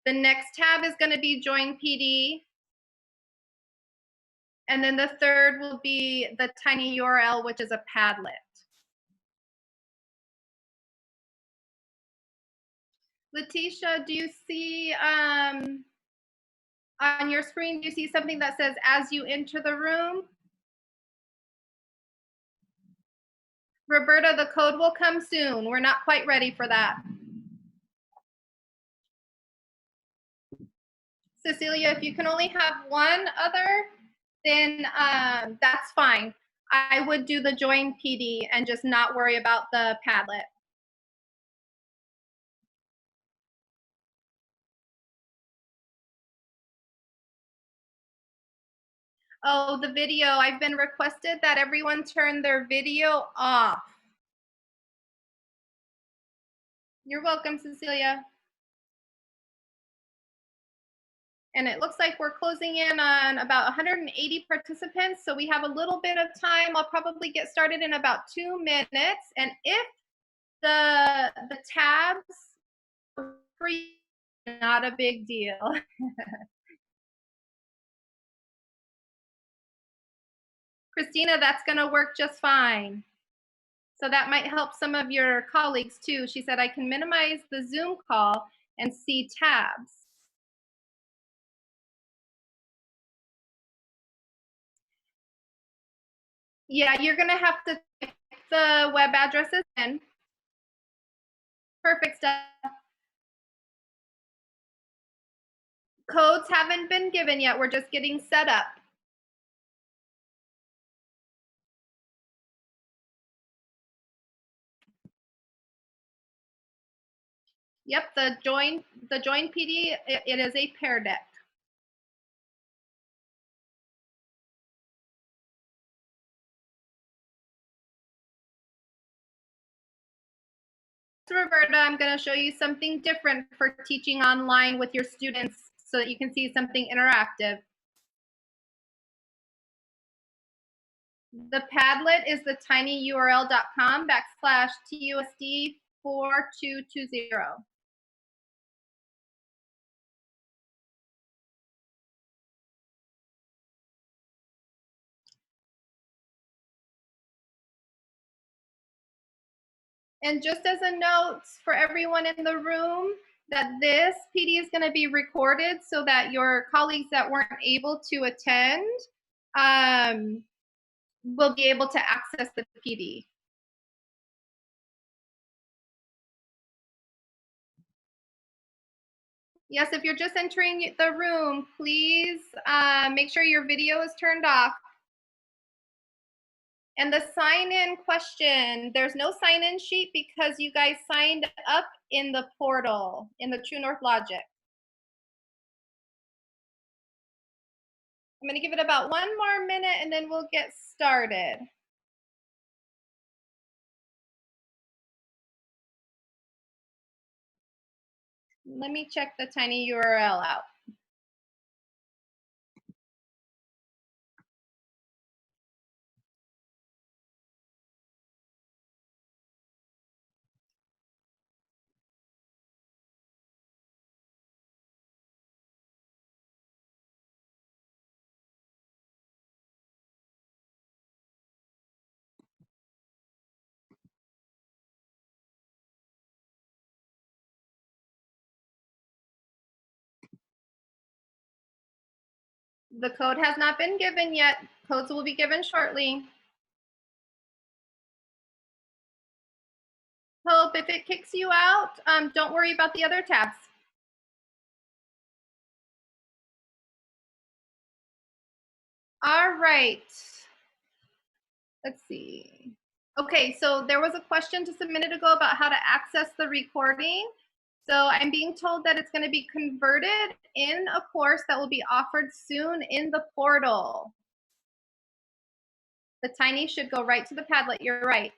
The next tab is going to be Join PD. And then the third will be the tinyurl, which is a Padlet. Letitia, do you see on your screen, do you see something that says as you enter the room? Roberta, the code will come soon. We're not quite ready for that. Cecilia, if you can only have one other, then that's fine. I would do the Join PD and just not worry about the Padlet. Oh, the video. I've been requested that everyone turn their video off. You're welcome, Cecilia. And it looks like we're closing in on about 180 participants, so we have a little bit of time. I'll probably get started in about 2 minutes. And if the tabs are free, not a big deal. Christina, that's going to work just fine. So that might help some of your colleagues too. She said, I can minimize the Zoom call and see tabs. Yeah, you're going to have to type the web addresses in. Perfect stuff. Codes haven't been given yet. We're just getting set up. Yep, the join PD, it is a Pear Deck. So Roberta, I'm going to show you something different for teaching online with your students so that you can see something interactive. The Padlet is the tinyurl.com/TUSD4220. And just as a note for everyone in the room, that this PD is going to be recorded so that your colleagues that weren't able to attend will be able to access the PD. Yes, if you're just entering the room, please make sure your video is turned off. And the sign-in question, there's no sign-in sheet because you guys signed up in the portal, in the True North Logic. I'm going to give it about 1 more minute and then we'll get started. Let me check the tinyurl out. The code has not been given yet. Codes will be given shortly. Hope, if it kicks you out, don't worry about the other tabs. All right. Let's see. Okay, so there was a question just a minute ago about how to access the recording. So I'm being told that it's going to be converted in a course that will be offered soon in the portal. The Tiny should go right to the Padlet. You're right.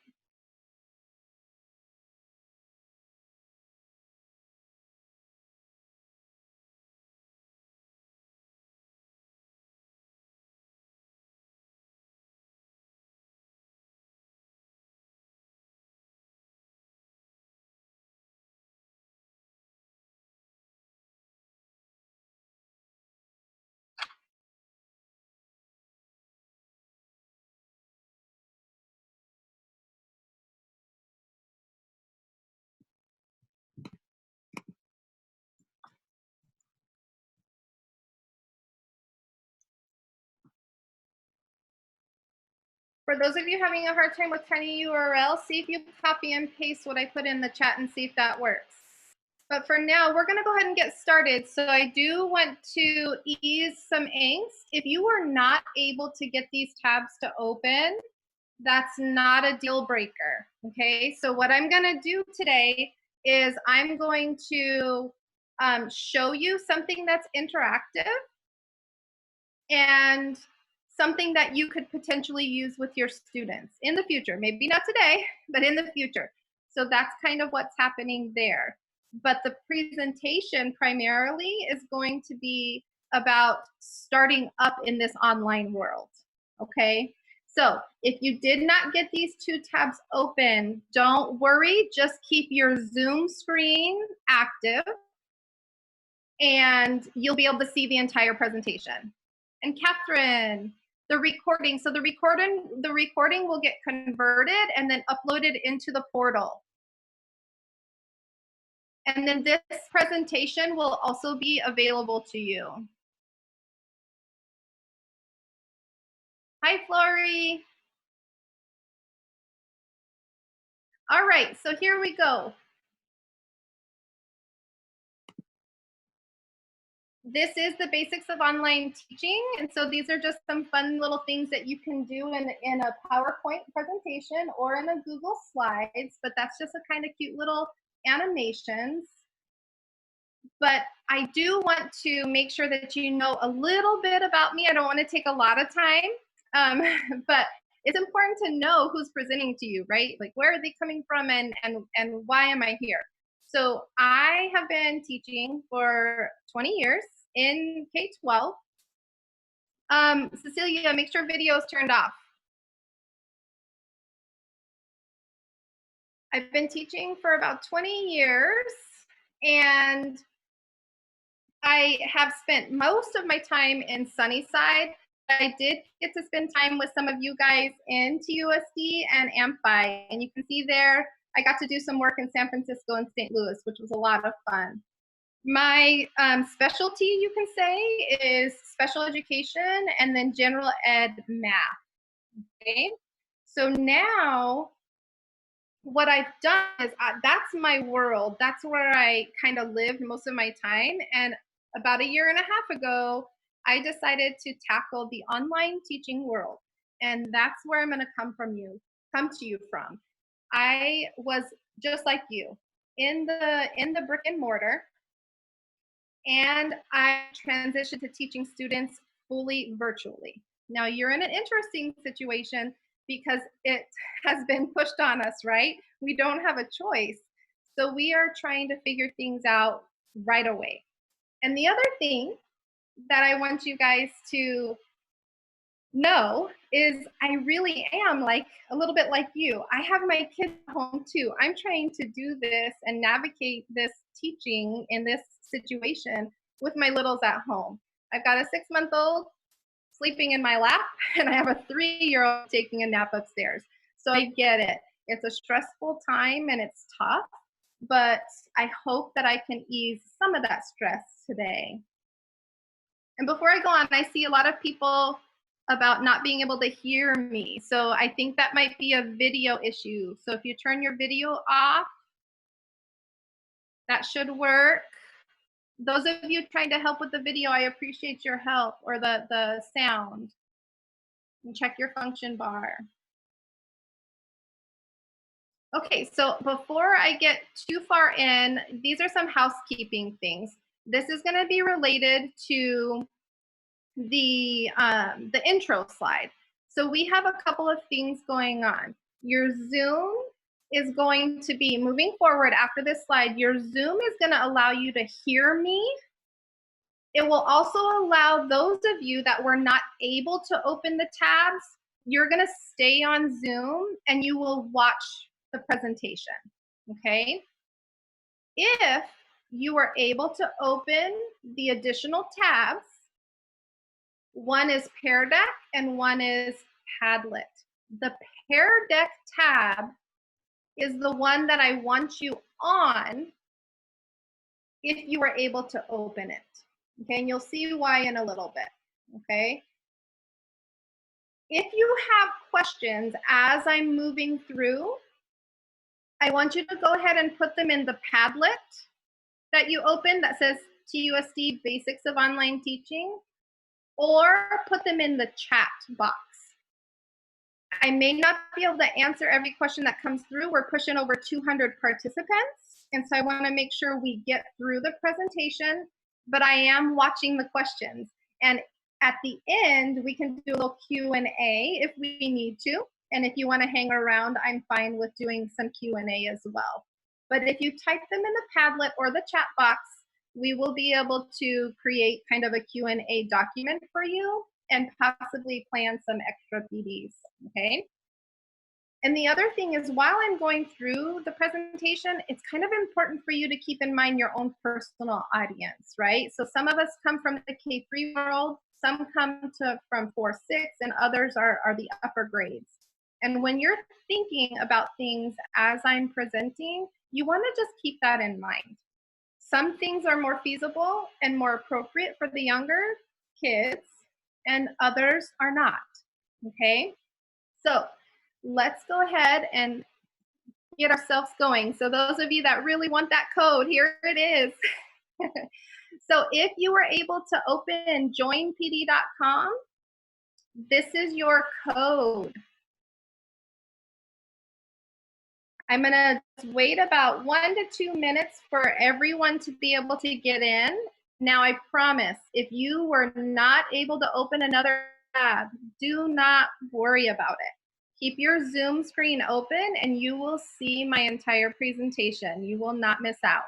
For those of you having a hard time with tiny URL, see if you copy and paste what I put in the chat and see if that works. But for now, we're gonna go ahead and get started. So I do want to ease some angst. If you are not able to get these tabs to open, that's not a deal breaker, okay? So what I'm gonna do today is I'm going to show you something that's interactive and something that you could potentially use with your students in the future. Maybe not today, but in the future. So that's kind of what's happening there. But the presentation primarily is going to be about starting up in this online world, okay? So if you did not get these two tabs open, don't worry, just keep your Zoom screen active and you'll be able to see the entire presentation. And Catherine, the recording. So the recording will get converted and then uploaded into the portal. And then this presentation will also be available to you. Hi, Flory. All right, so here we go. This is the basics of online teaching. And so these are just some fun little things that you can do in a PowerPoint presentation or in a Google Slides, but that's just a kind of cute little animations. But I do want to make sure that you know a little bit about me. I don't want to take a lot of time, but it's important to know who's presenting to you, right? Like, where are they coming from and why am I here? So I have been teaching for 20 years in K-12. Cecilia, make sure video is turned off. I've been teaching for about 20 years and I have spent most of my time in Sunnyside. I did get to spend time with some of you guys in TUSD and Amphi, and you can see there, I got to do some work in San Francisco and St. Louis, which was a lot of fun. My specialty, you can say, is special education and then general ed math, okay? So now, what I've done is that's my world. That's where I kind of lived most of my time. And about a year and a half ago, I decided to tackle the online teaching world. And that's where I'm going to come to you from. I was just like you in the brick and mortar, and I transitioned to teaching students fully virtually. Now you're in an interesting situation because it has been pushed on us, right? We don't have a choice. So we are trying to figure things out right away. And the other thing that I want you guys to know is I really am like a little bit like you. I have my kids at home too. I'm trying to do this and navigate this teaching in this situation with my littles at home. I've got a 6-month-old sleeping in my lap and I have a 3-year-old taking a nap upstairs. So I get it. It's a stressful time and it's tough, but I hope that I can ease some of that stress today. And before I go on, I see a lot of people about not being able to hear me. So I think that might be a video issue. So if you turn your video off, that should work. Those of you trying to help with the video, I appreciate your help, or the sound. And check your function bar. Okay, so before I get too far in, these are some housekeeping things. This is going to be related to the intro slide. So we have a couple of things going on. Your Zoom is going to be moving forward after this slide. Your Zoom is going to allow you to hear me. It will also allow those of you that were not able to open the tabs, you're going to stay on Zoom and you will watch the presentation, okay? If you are able to open the additional tabs, one is Pear Deck and one is Padlet. The Pear Deck tab is the one that I want you on if you are able to open it. Okay, and you'll see why in a little bit. Okay. If you have questions as I'm moving through, I want you to go ahead and put them in the Padlet that you opened that says TUSD Basics of Online Teaching, or put them in the chat box. I may not be able to answer every question that comes through. We're pushing over 200 participants, and so I want to make sure we get through the presentation, but I am watching the questions. And at the end, we can do a little Q&A if we need to. And if you want to hang around, I'm fine with doing some Q&A as well. But if you type them in the Padlet or the chat box, we will be able to create kind of a Q&A document for you and possibly plan some extra PDs, okay? And the other thing is, while I'm going through the presentation, it's kind of important for you to keep in mind your own personal audience, right? So some of us come from the K-3 world, some come from 4-6, and others are the upper grades. And when you're thinking about things as I'm presenting, you want to just keep that in mind. Some things are more feasible and more appropriate for the younger kids, and others are not, okay? So let's go ahead and get ourselves going. So those of you that really want that code, here it is. So if you were able to open joinpd.com, this is your code. I'm gonna wait about 1 to 2 minutes for everyone to be able to get in. Now I promise, if you were not able to open another tab, do not worry about it. Keep your Zoom screen open and you will see my entire presentation. You will not miss out.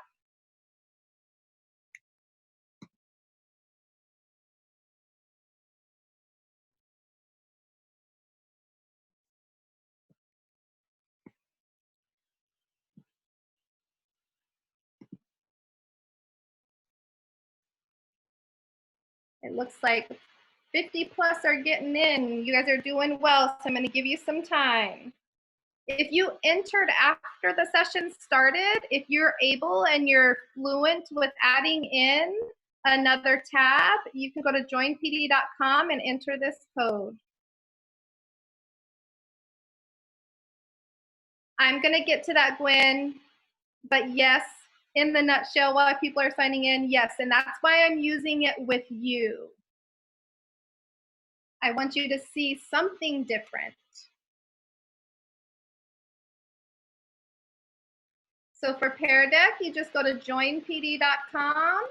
It looks like 50 plus are getting in. You guys are doing well, so I'm gonna give you some time. If you entered after the session started, if you're able and you're fluent with adding in another tab, you can go to joinpd.com and enter this code. I'm gonna get to that, Gwen, but yes, in the nutshell, while people are signing in, yes, and that's why I'm using it with you. I want you to see something different. So for Pear Deck, you just go to joinpd.com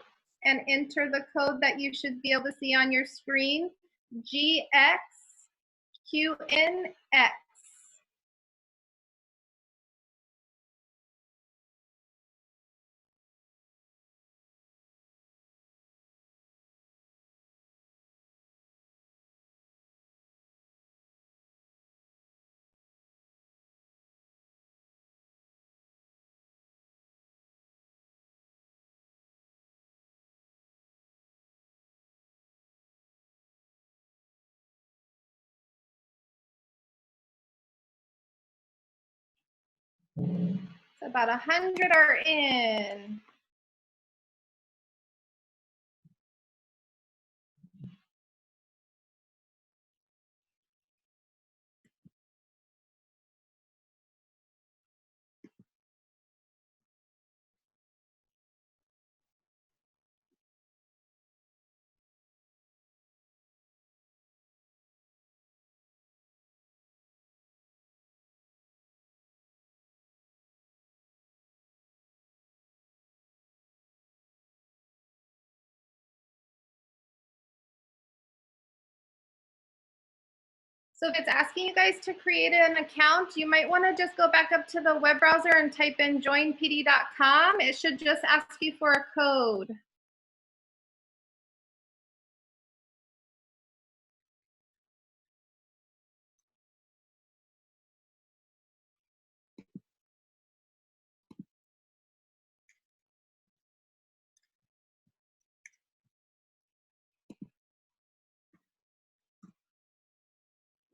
and enter the code that you should be able to see on your screen, GXQNX. So about 100 are in. So if it's asking you guys to create an account, you might want to just go back up to the web browser and type in joinpd.com. It should just ask you for a code.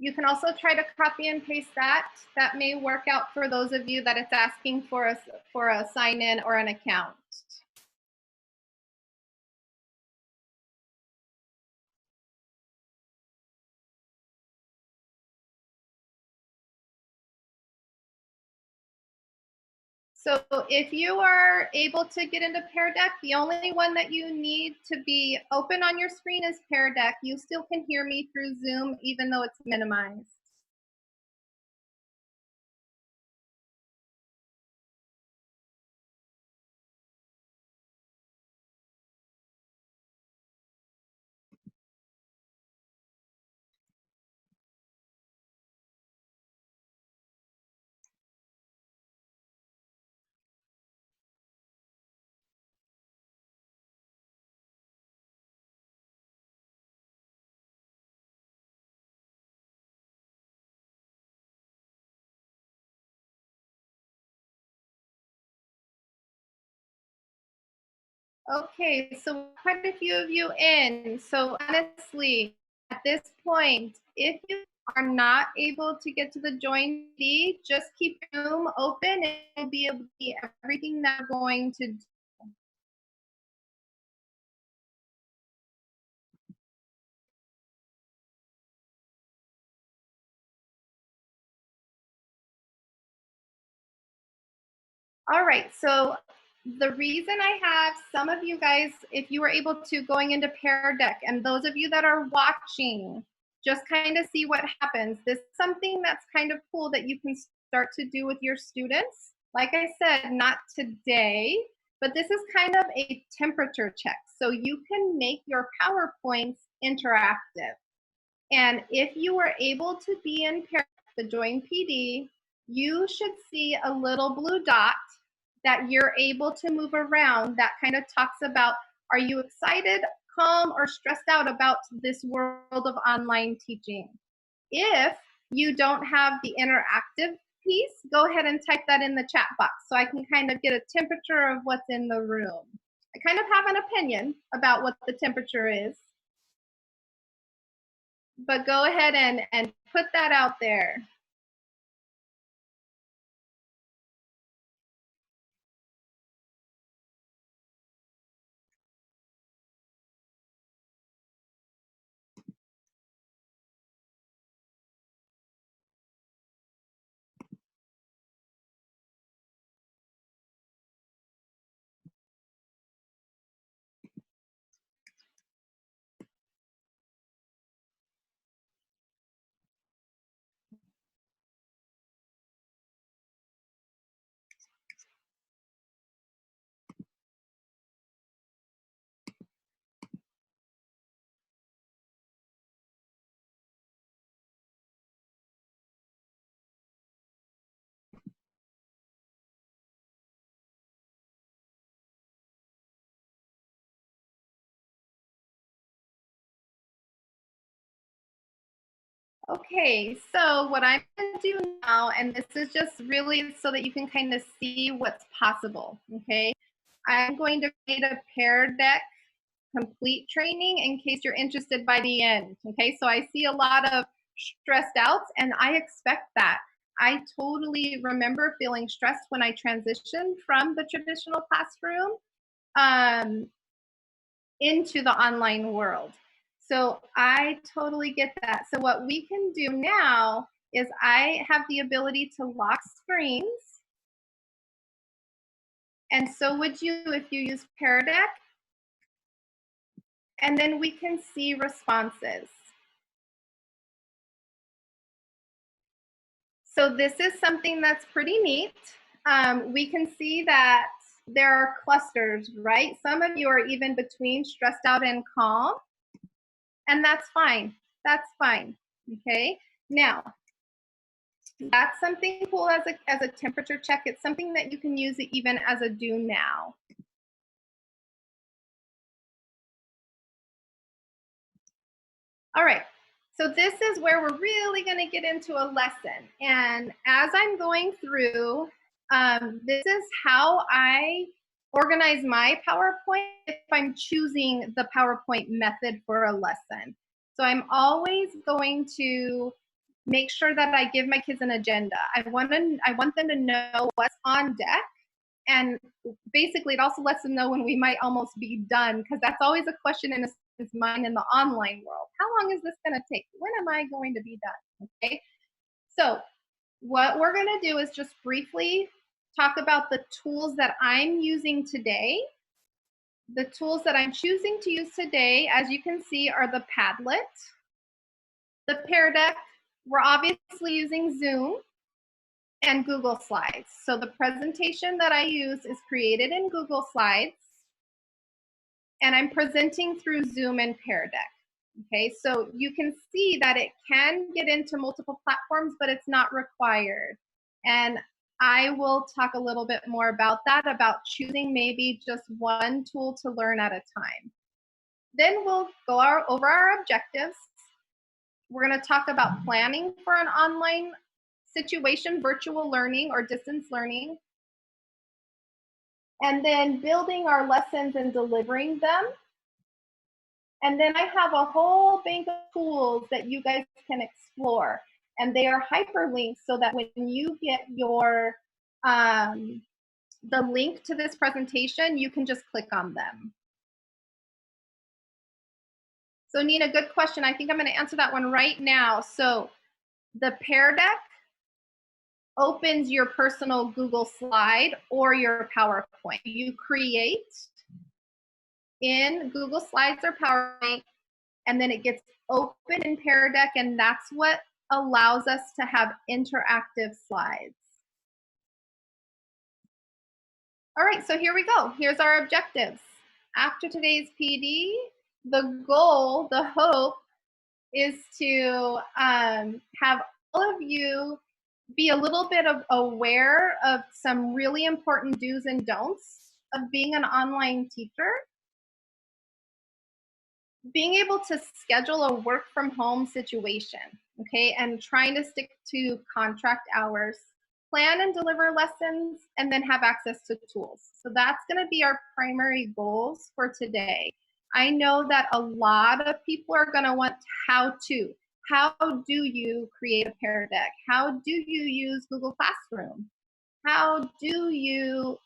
You can also try to copy and paste that. That may work out for those of you that it's asking for a sign in or an account. So if you are able to get into Pear Deck, the only one that you need to be open on your screen is Pear Deck. You still can hear me through Zoom, even though it's minimized. Okay, so quite a few of you in. So honestly, at this point, if you are not able to get to the join feed, just keep Zoom open and you'll be able to see everything that we're going to do. All right, so the reason I have some of you guys, if you were able to going into Pear Deck, and those of you that are watching, just kind of see what happens. This is something that's kind of cool that you can start to do with your students. Like I said, not today, but this is kind of a temperature check. So you can make your PowerPoints interactive. And if you were able to be in the Join PD, you should see a little blue dot that you're able to move around that kind of talks about, are you excited, calm, or stressed out about this world of online teaching? If you don't have the interactive piece, go ahead and type that in the chat box so I can kind of get a temperature of what's in the room. I kind of have an opinion about what the temperature is, but go ahead and put that out there. Okay, so what I'm gonna do now, and this is just really so that you can kind of see what's possible, okay? I'm going to create a Pear Deck complete training in case you're interested by the end, okay? So I see a lot of stressed outs and I expect that. I totally remember feeling stressed when I transitioned from the traditional classroom um, into the online world. So I totally get that. So what we can do now is I have the ability to lock screens. And so would you if you use Pear Deck. And then we can see responses. So this is something that's pretty neat. We can see that there are clusters, right? Some of you are even between stressed out and calm. And that's fine. That's fine. Okay. Now, that's something cool as a temperature check. It's something that you can use it even as a do now. All right. So this is where we're really going to get into a lesson. And as I'm going through, this is how I organize my PowerPoint if I'm choosing the PowerPoint method for a lesson. So I'm always going to make sure that I give my kids an agenda. I want them to know what's on deck. And basically, it also lets them know when we might almost be done, because that's always a question in a student's mind in the online world. How long is this going to take? When am I going to be done? Okay. So what we're going to do is just briefly talk about the tools that I'm using today. The tools that I'm choosing to use today, as you can see, are the Padlet, the Pear Deck. We're obviously using Zoom and Google Slides. So the presentation that I use is created in Google Slides, and I'm presenting through Zoom and Pear Deck. Okay, so you can see that it can get into multiple platforms, but it's not required. And I will talk a little bit more about that, about choosing maybe just one tool to learn at a time. Then we'll go over our objectives. We're going to talk about planning for an online situation, virtual learning or distance learning, and then building our lessons and delivering them. And then I have a whole bank of tools that you guys can explore. And they are hyperlinks so that when you get your the link to this presentation, you can just click on them. So Nina, good question. I think I'm going to answer that one right now. So the Pear Deck opens your personal Google slide or your PowerPoint. You create in Google Slides or PowerPoint, and then it gets open in Pear Deck, and that's what allows us to have interactive slides. All right, so here we go. Here's our objectives. After today's PD, the goal, the hope, is to have all of you be a little bit aware of some really important do's and don'ts of being an online teacher. Being able to schedule a work from home situation, okay, and trying to stick to contract hours, plan and deliver lessons, and then have access to tools. So that's going to be our primary goals for today. I know that a lot of people are going to want how to. How do you create a Pear Deck? How do you use Google Classroom? How do you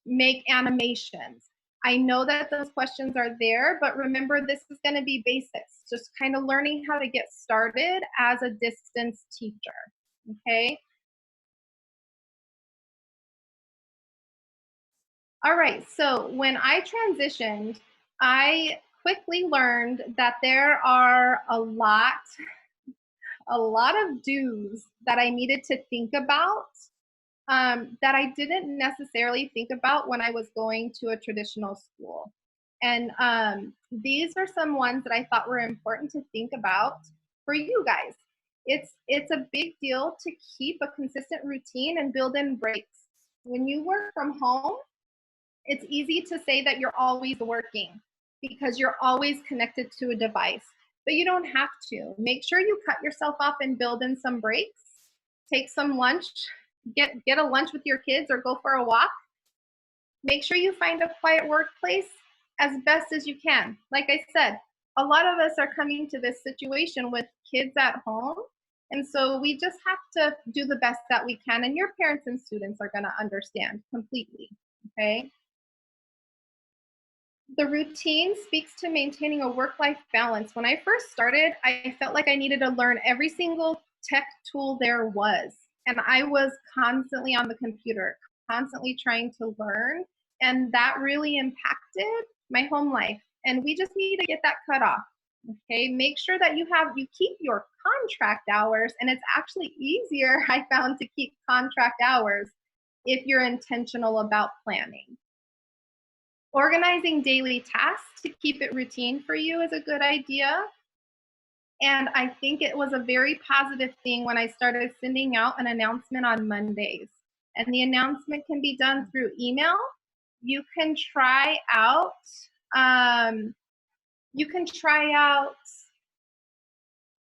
make animations? I know that those questions are there, but remember, this is going to be basics, just kind of learning how to get started as a distance teacher, okay? All right, so when I transitioned, I quickly learned that there are a lot of do's that I needed to think about that I didn't necessarily think about when I was going to a traditional school. And these are some ones that I thought were important to think about for you guys. It's a big deal to keep a consistent routine and build in breaks. When you work from home, it's easy to say that you're always working because you're always connected to a device, but you don't have to. Make sure you cut yourself off and build in some breaks. Take some lunch, get a lunch with your kids or go for a walk. Make sure you find a quiet workplace as best as you can. Like I said, a lot of us are coming to this situation with kids at home, and so we just have to do the best that we can, and your parents and students are going to understand completely, okay? The routine speaks to maintaining a work-life balance. When I first started, I felt like I needed to learn every single tech tool there was. And I was constantly on the computer, constantly trying to learn. And that really impacted my home life. And we just need to get that cut off. Okay, make sure that you keep your contract hours. And it's actually easier, I found, to keep contract hours if you're intentional about planning. Organizing daily tasks to keep it routine for you is a good idea. And I think it was a very positive thing when I started sending out an announcement on Mondays. And the announcement can be done through email. You can try out,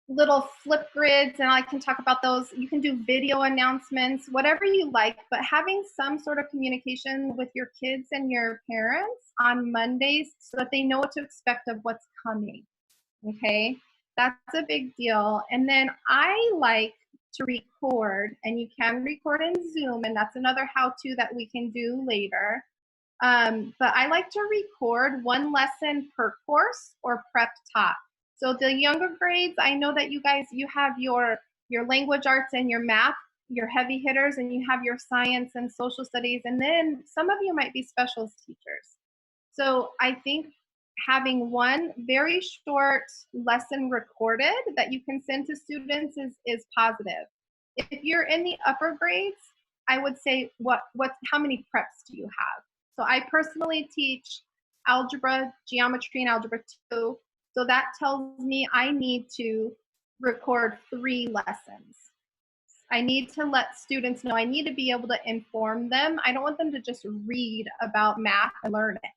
little flip grids, and I can talk about those. You can do video announcements, whatever you like, but having some sort of communication with your kids and your parents on Mondays so that they know what to expect of what's coming, okay? That's a big deal. And then I like to record, and you can record in Zoom, and that's another how-to that we can do later. But I like to record one lesson per course or prep talk. So the younger grades, I know that you guys, you have your language arts and your math. your heavy hitters, and you have your science and social studies, and then some of you might be specialist teachers. So I think having one very short lesson recorded that you can send to students is positive. If you're in the upper grades, I would say how many preps do you have? So I personally teach algebra, geometry, and algebra 2. So that tells me I need to record 3 lessons. I need to let students know, I need to be able to inform them. I don't want them to just read about math and learn it.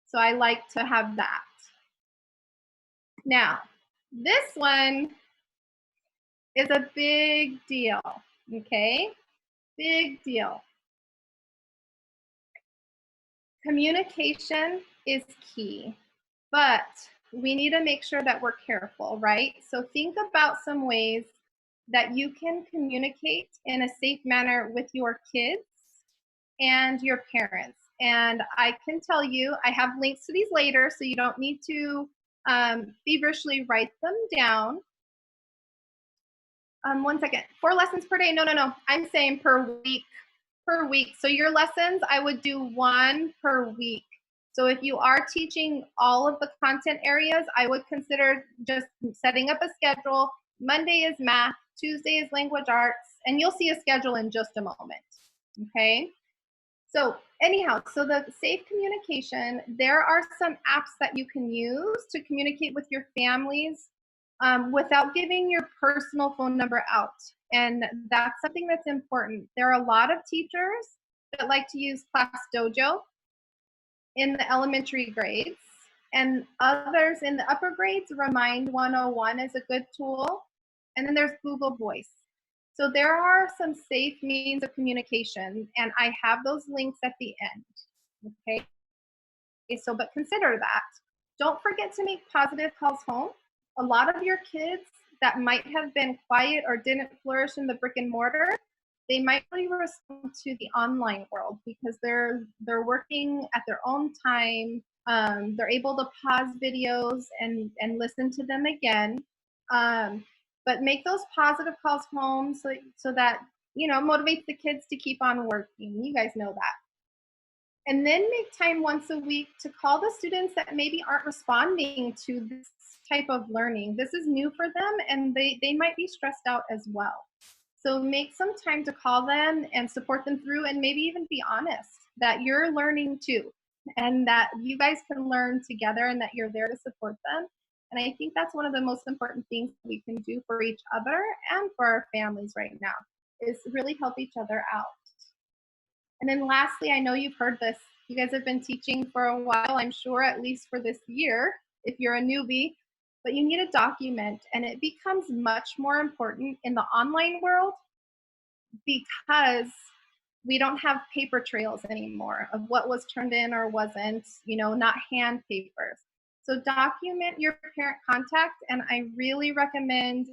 So I like to have that. Now, this one is a big deal, okay? Big deal. Communication is key, but we need to make sure that we're careful, right? So think about some ways that you can communicate in a safe manner with your kids and your parents. And I can tell you, I have links to these later, so you don't need to feverishly write them down. 1 second. 4 lessons per day? No. I'm saying per week. Per week. So your lessons, I would do 1 per week. So if you are teaching all of the content areas, I would consider just setting up a schedule. Monday is math, Tuesday is language arts, and you'll see a schedule in just a moment. Okay? So anyhow, so the safe communication, there are some apps that you can use to communicate with your families without giving your personal phone number out. And that's something that's important. There are a lot of teachers that like to use Class Dojo in the elementary grades, and others in the upper grades. Remind 101 is a good tool. And then there's Google Voice. So there are some safe means of communication, and I have those links at the end. Okay, so but consider that. Don't forget to make positive calls home. A lot of your kids that might have been quiet or didn't flourish in the brick and mortar, they might really respond to the online world because they're working at their own time. They're able to pause videos and listen to them again. But make those positive calls home so that motivates the kids to keep on working. You guys know that. And then make time once a week to call the students that maybe aren't responding to this type of learning. This is new for them, and they might be stressed out as well. So make some time to call them and support them through, and maybe even be honest that you're learning too, and that you guys can learn together and that you're there to support them. And I think that's one of the most important things we can do for each other and for our families right now, is really help each other out. And then lastly, I know you've heard this. You guys have been teaching for a while, I'm sure, at least for this year, if you're a newbie, but you need to document, and it becomes much more important in the online world because we don't have paper trails anymore of what was turned in or wasn't, not hand papers. So document your parent contact, and I really recommend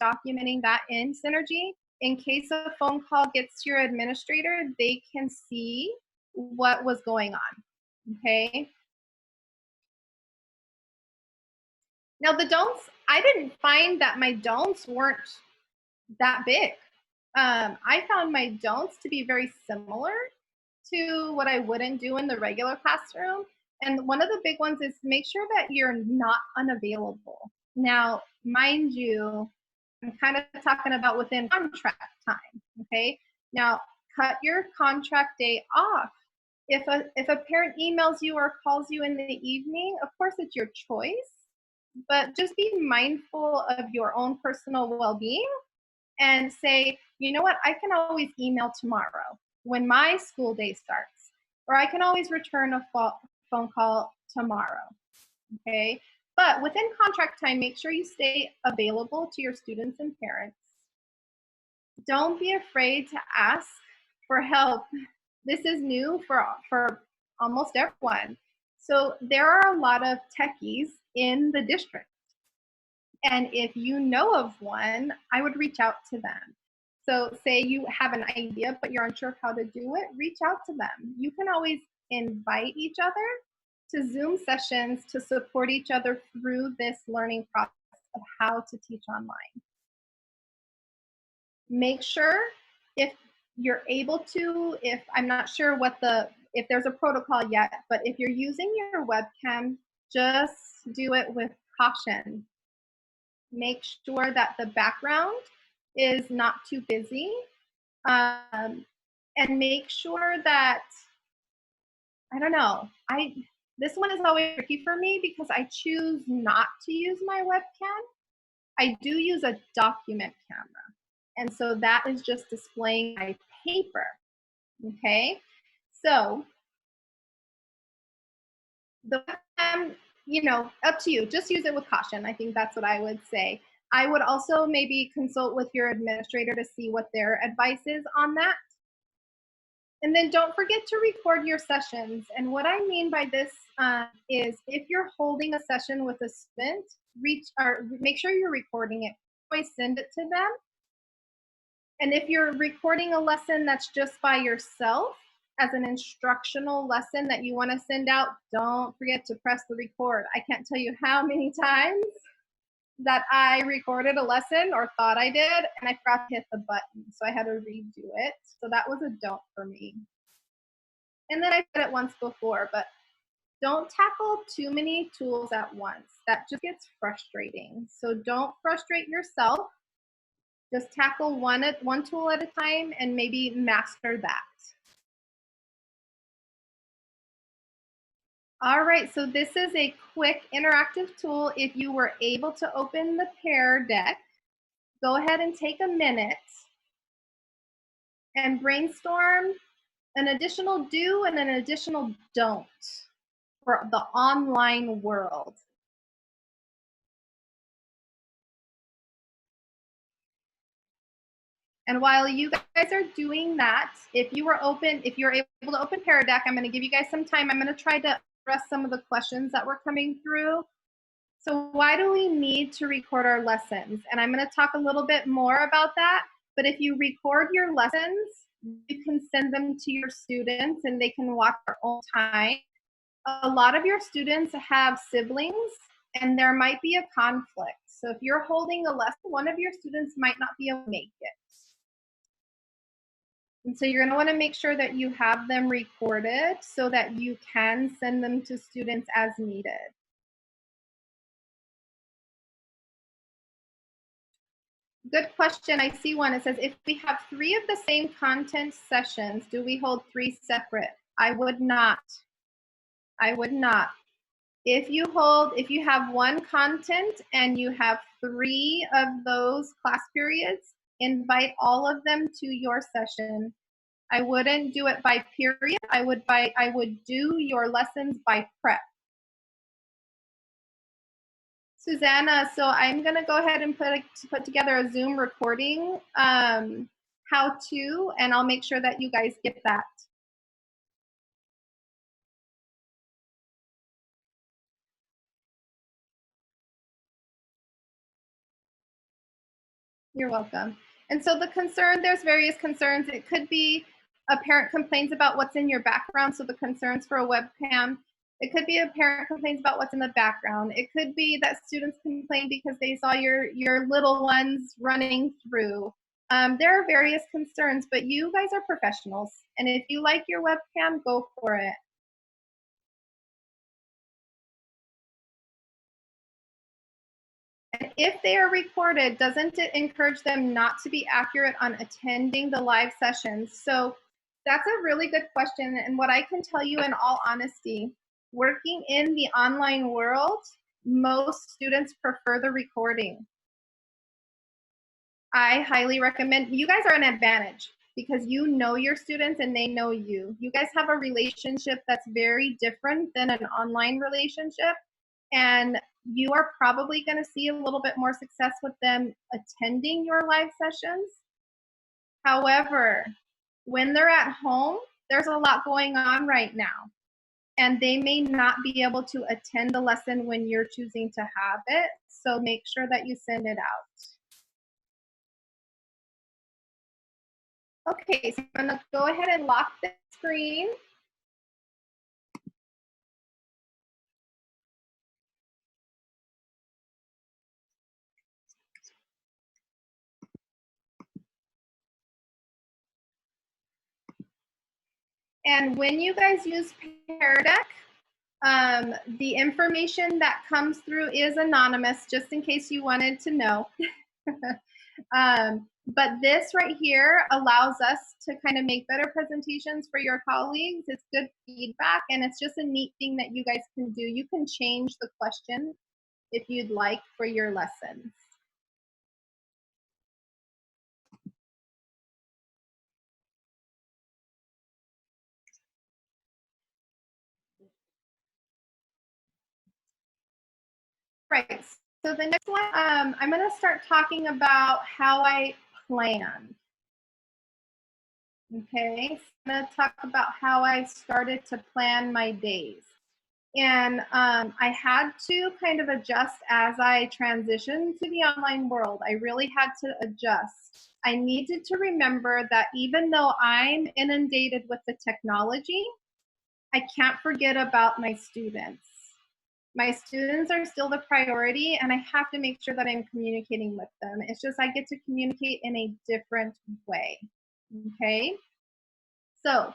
documenting that in Synergy. In case a phone call gets to your administrator, they can see what was going on, okay? Now the don'ts, I didn't find that my don'ts weren't that big. I found my don'ts to be very similar to what I wouldn't do in the regular classroom. And one of the big ones is make sure that you're not unavailable. Now, mind you, I'm kind of talking about within contract time, okay? Now, cut your contract day off. If a parent emails you or calls you in the evening, of course it's your choice, but just be mindful of your own personal well-being and say, you know what, I can always email tomorrow when my school day starts, or I can always return a phone call tomorrow, okay? But within contract time, make sure you stay available to your students and parents. Don't be afraid to ask for help. This is new for almost everyone. So there are a lot of techies in the district. And if you know of one, I would reach out to them. So say you have an idea, but you're unsure of how to do it, reach out to them. You can always invite each other to Zoom sessions to support each other through this learning process of how to teach online. Make sure if you're able to, if I'm not sure if there's a protocol yet, but if you're using your webcam, just do it with caution. Make sure that the background is not too busy, um, and make sure that, I don't know, this one is always tricky for me because I choose not to use my webcam. I do use a document camera. And so that is just displaying my paper. Okay. So the webcam, up to you. Just use it with caution. I think that's what I would say. I would also maybe consult with your administrator to see what their advice is on that. And then don't forget to record your sessions. And what I mean by this is if you're holding a session with a student, make sure you're recording it. Always send it to them. And if you're recording a lesson that's just by yourself as an instructional lesson that you want to send out, don't forget to press the record. I can't tell you how many times that I recorded a lesson or thought I did, and I forgot to hit the button. So I had to redo it. So that was a don't for me. And then I said it once before, but don't tackle too many tools at once. That just gets frustrating. So don't frustrate yourself. Just tackle one tool at a time and maybe master that. All right, so this is a quick interactive tool. If you were able to open the Pear Deck, go ahead and take a minute and brainstorm an additional do and an additional don't for the online world. And while you guys are doing that, if you're able to open Pear Deck, I'm going to give you guys some time. I'm going to try to address some of the questions that were coming through. So why do we need to record our lessons? And I'm going to talk a little bit more about that. But if you record your lessons, you can send them to your students and they can watch their own time. A lot of your students have siblings and there might be a conflict. So if you're holding a lesson, one of your students might not be able to make it. And so you're going to want to make sure that you have them recorded so that you can send them to students as needed. Good question. I see one. It says, if we have 3 of the same content sessions, do we hold 3 separate? I would not. I would not. If you have one content and you have 3 of those class periods, invite all of them to your session. I wouldn't do it by period. I would do your lessons by prep. Susanna, so I'm going to go ahead and put together a Zoom recording how to, and I'll make sure that you guys get that. You're welcome. And so there's various concerns. It could be a parent complains about what's in your background, so the concerns for a webcam. It could be a parent complains about what's in the background. It could be that students complain because they saw your little ones running through. There are various concerns, but you guys are professionals. And if you like your webcam, go for it. And if they are recorded, doesn't it encourage them not to be accurate on attending the live sessions? So that's a really good question. And what I can tell you in all honesty, working in the online world, most students prefer the recording. I highly recommend, you guys are an advantage because you know your students and they know you. You guys have a relationship that's very different than an online relationship. And you are probably going to see a little bit more success with them attending your live sessions. However, when they're at home, there's a lot going on right now. And they may not be able to attend the lesson when you're choosing to have it. So make sure that you send it out. Okay, so I'm going to go ahead and lock the screen. And when you guys use Pear Deck, the information that comes through is anonymous, just in case you wanted to know. But this right here allows us to kind of make better presentations for your colleagues. It's good feedback, and it's just a neat thing that you guys can do. You can change the question if you'd like for your lessons. Right, so the next one, I'm gonna start talking about how I plan. Okay, so I'm gonna talk about how I started to plan my days. And I had to kind of adjust as I transitioned to the online world. I really had to adjust. I needed to remember that even though I'm inundated with the technology, I can't forget about my students. My students are still the priority, and I have to make sure that I'm communicating with them. It's just I get to communicate in a different way. Okay? So,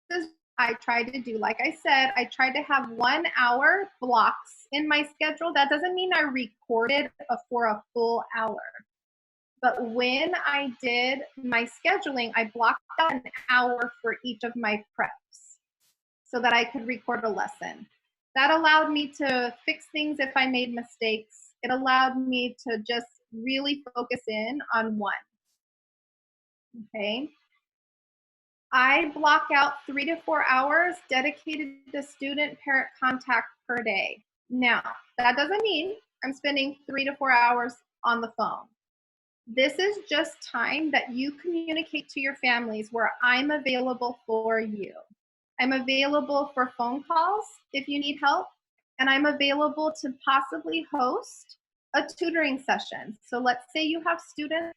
this is what I tried to do. Like I said, I tried to have 1 hour blocks in my schedule. That doesn't mean I recorded for a full hour. But when I did my scheduling, I blocked out an hour for each of my preps so that I could record a lesson. That allowed me to fix things if I made mistakes. It allowed me to just really focus in on one. Okay. I block out 3 to 4 hours dedicated to student parent contact per day. Now, that doesn't mean I'm spending 3 to 4 hours on the phone. This is just time that you communicate to your families where I'm available for you. I'm available for phone calls if you need help, and I'm available to possibly host a tutoring session. So let's say you have students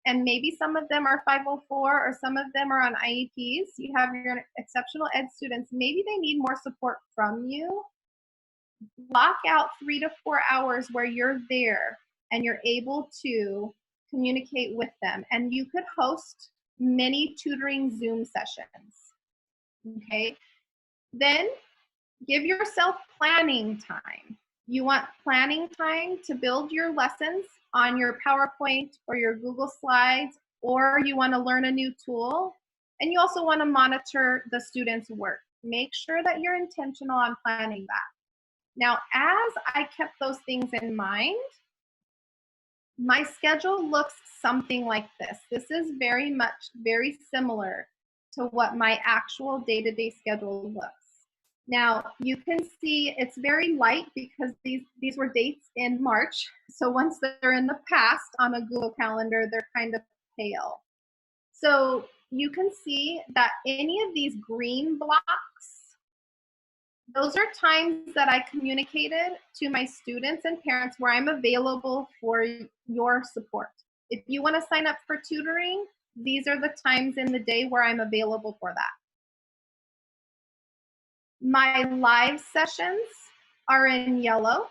and maybe some of them are 504 or some of them are on IEPs. You have your exceptional ed students. Maybe they need more support from you. Block out 3 to 4 hours where you're there and you're able to communicate with them. And you could host many tutoring Zoom sessions. Okay. Then give yourself planning time. You want planning time to build your lessons on your PowerPoint or your Google Slides, or you want to learn a new tool, and you also want to monitor the students' work. Make sure that you're intentional on planning that. Now, as I kept those things in mind, my schedule looks something like this. This is very similar to what my actual day-to-day schedule looks. Now, you can see it's very light because these were dates in March. So once they're in the past on a Google Calendar, they're kind of pale. So you can see that any of these green blocks, those are times that I communicated to my students and parents where I'm available for your support. If you want to sign up for tutoring, these are the times in the day where I'm available for that. My live sessions are in yellow,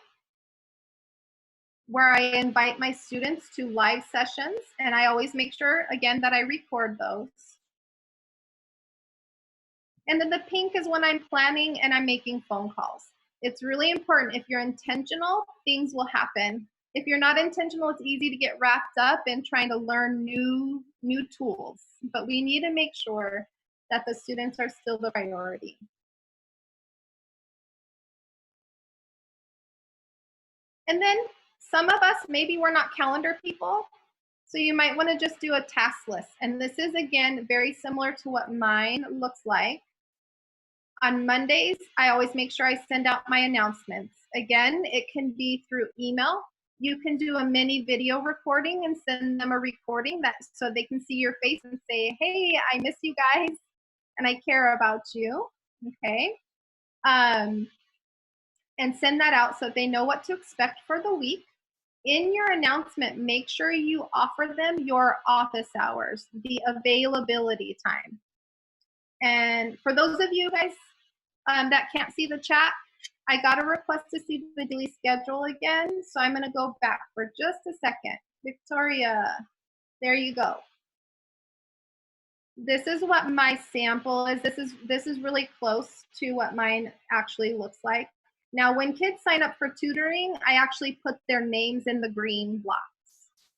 where I invite my students to live sessions, and I always make sure, again, that I record those. And then the pink is when I'm planning and I'm making phone calls. It's really important. If you're intentional, things will happen. If you're not intentional, it's easy to get wrapped up in trying to learn new tools. But we need to make sure that the students are still the priority. And then some of us, maybe we're not calendar people, so you might want to just do a task list. And this is, again, very similar to what mine looks like. On Mondays, I always make sure I send out my announcements. Again, it can be through email. You can do a mini video recording and send them a recording that so they can see your face and say, hey, I miss you guys and I care about you. Okay. And send that out so they know what to expect for the week. In your announcement, make sure you offer them your office hours, the availability time. And for those of you guys that can't see the chat, I got a request to see the daily schedule again, so I'm going to go back for just a second. Victoria, there you go. This is what my sample is. This is really close to what mine actually looks like. Now, when kids sign up for tutoring, I actually put their names in the green blocks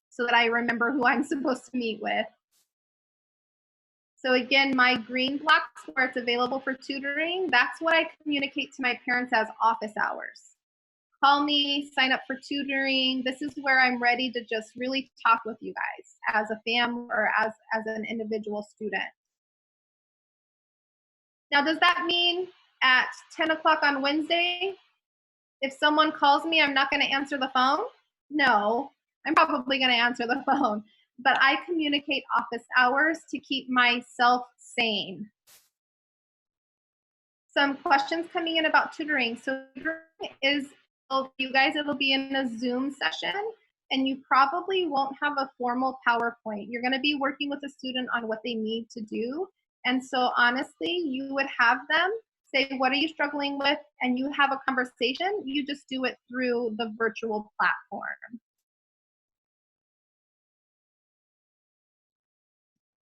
so that I remember who I'm supposed to meet with. So again, my green blocks where it's available for tutoring, that's what I communicate to my parents as office hours. Call me, sign up for tutoring. This is where I'm ready to just really talk with you guys as a family or as an individual student. Now, does that mean at 10 o'clock on Wednesday, if someone calls me, I'm not going to answer the phone? No, I'm probably going to answer the phone, but I communicate office hours to keep myself sane. Some questions coming in about tutoring. So tutoring is, you guys, it'll be in a Zoom session, and you probably won't have a formal PowerPoint. You're going to be working with a student on what they need to do. And so honestly, you would have them say, what are you struggling with? And you have a conversation. You just do it through the virtual platform.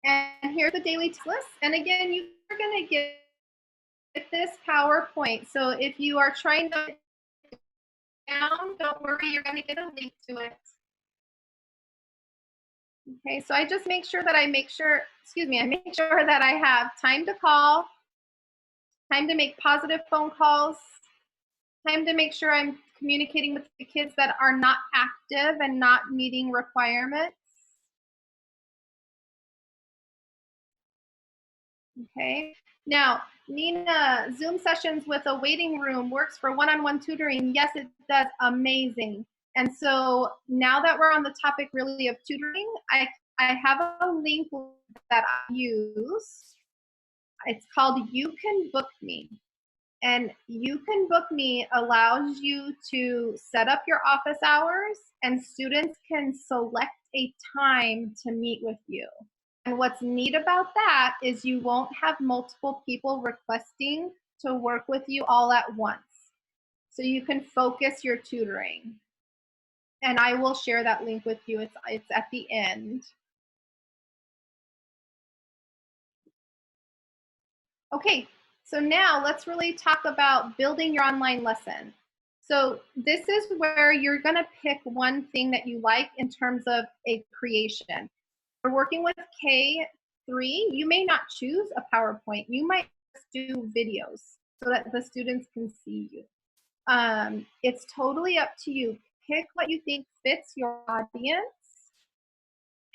And here's the daily task list. And again, you're going to get this PowerPoint. So if you are trying to down, don't worry, you're going to get a link to it. Okay, so I just make sure that I make sure that I have time to call, time to make positive phone calls, time to make sure I'm communicating with the kids that are not active and not meeting requirements. Okay, now, Nina, Zoom sessions with a waiting room works for one-on-one tutoring. Yes, it does. Amazing. And so now that we're on the topic really of tutoring, I have a link that I use. It's called You Can Book Me. And You Can Book Me allows you to set up your office hours, and students can select a time to meet with you. And what's neat about that is you won't have multiple people requesting to work with you all at once. So you can focus your tutoring. And I will share that link with you. It's at the end. Okay, so now let's really talk about building your online lesson. So this is where you're gonna pick one thing that you like in terms of a creation. We're working with K3, you may not choose a PowerPoint. You might just do videos so that the students can see you. It's totally up to you. Pick what you think fits your audience